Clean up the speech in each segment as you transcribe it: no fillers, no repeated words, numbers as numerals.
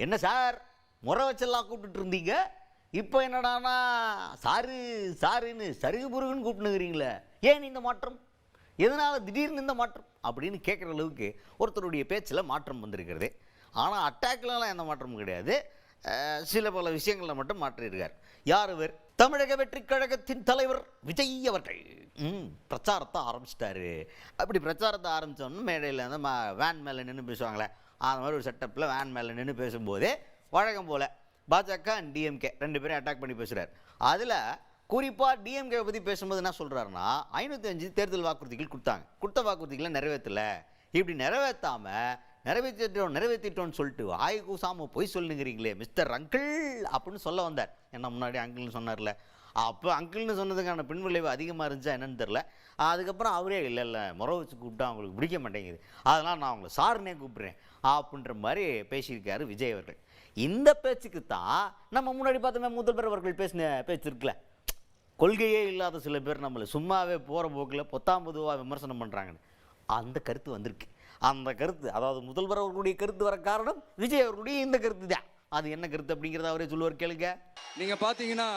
என்ன சார் முறை வச்செல்லாம் கூப்பிட்டுட்டு இருந்தீங்க, இப்போ என்னடானா சாருன்னு சருகு புருகுன்னு கூப்பிட்டுங்கிறீங்களே, ஏன் இந்த மாற்றம், எதனால் திடீர்னு இந்த மாற்றம் அப்படின்னு கேட்குற அளவுக்கு ஒருத்தருடைய பேச்சில் மாற்றம் வந்திருக்கிறது. ஆனால் அட்டாக்லாம் எந்த மாற்றமும் கிடையாது. சில பல விஷயங்களில் மட்டும் மாற்றியிருக்கார். யார் இவர்? தமிழக வெற்றி கழகத்தின் தலைவர் விஜய் அவர்கள் பிரச்சாரத்தை ஆரம்பிச்சிட்டாரு. அப்படி பிரச்சாரத்தை ஆரம்பித்தோன்னு மேடையில் வந்து வேன் மேலே நின்று பேசுவாங்களே, அந்த மாதிரி ஒரு செட்டப்பில் வேன் மேலே நின்று பேசும்போதே வழக்கம் போல் பாஜக அண்ட் டிஎம்கே ரெண்டு பேரும் அட்டாக் பண்ணி பேசுகிறார். அதில் குறிப்பாக டிஎம்கே பற்றி பேசும்போது என்ன சொல்கிறாருன்னா, 505 தேர்தல் வாக்குறுதிகள் கொடுத்த வாக்குறுதிகளை நிறைவேற்றலை, இப்படி நிறைவேற்றிட்டோன்னு சொல்லிட்டு வாய் கூசாமல் போய் சொல்லுங்கிறீங்களே மிஸ்டர் அங்கிள் அப்படின்னு சொல்ல வந்தார். என்ன முன்னாடி அங்கிள்னு சொன்னார்ல, அப்போ அங்கிள்னு சொன்னதுக்கான பின்விளைவு அதிகமாக இருந்துச்சா என்னன்னு தெரில. அதுக்கப்புறம் அவரே இல்லை முறை வச்சு கூப்பிட்டா அவங்களுக்கு பிடிக்க மாட்டேங்குது, அதனால் நான் அவங்களை சாருன்னே கூப்பிட்றேன் அப்படின்ற மாதிரி பேசியிருக்காரு விஜய் அவர்கள். இந்த பேச்சுக்கு தான் நம்ம முன்னாடி பார்த்தோமே முதல்வர் அவர்கள் பேசின பேச்சு இருக்குல்ல, கொள்கையே இல்லாத சில பேர் நம்மளை சும்மாவே போகிற போக்கில் பொத்தாம்பதுவாக விமர்சனம் பண்ணுறாங்கன்னு, அந்த கருத்து வந்திருக்கு. அந்த கருத்து, அதாவது முதல்வர் அவர்களுடைய கருத்து வர காரணம் விஜய் அவர்களுடைய இந்த கருத்து தான். அது என்ன கருத்து அப்படிங்கிறத அவரே சொல்லுவார், கேளுங்க. நீங்க பாத்தீங்கன்னா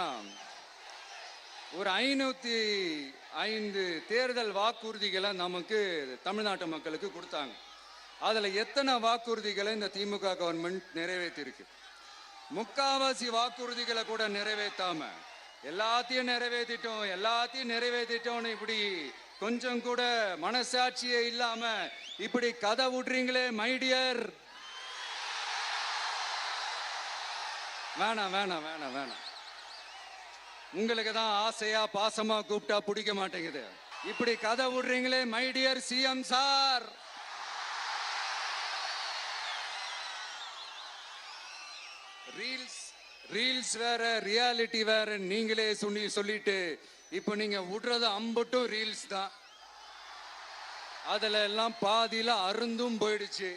ஒரு 505 தேர்தல் வாக்குறுதிகளை நமக்கு தமிழ்நாட்டு மக்களுக்கு கொடுத்தாங்க. அதுல எத்தனை வாக்குறுதிகளை இந்த திமுக கவர்மெண்ட் நிறைவேற்றிருக்கு? முக்காவாசி வாக்குறுதிகளை கூட நிறைவேற்றாம எல்லாத்தையும் நிறைவேற்றிட்டோம் இப்படி கொஞ்சம் கூட மனசாட்சியே இல்லாம இப்படி கதை விடுறீங்களே மைடியர். வேணாம். உங்களுக்கு தான் ஆசையா பாசமா கூப்பிட்டா பிடிக்க மாட்டேங்குது. இப்படி கதை விடுறீங்களே மைடியர் சிஎம் சார். ரீல்ஸ் வேற, ரியாலிட்டி வேற நீங்களே சொல்லிட்டு இப்போ நீங்க விடுறது அம்பட்டும் ரீல்ஸ் தான். அதுல எல்லாம் பாதியில அருந்தும் போயிடுச்சு.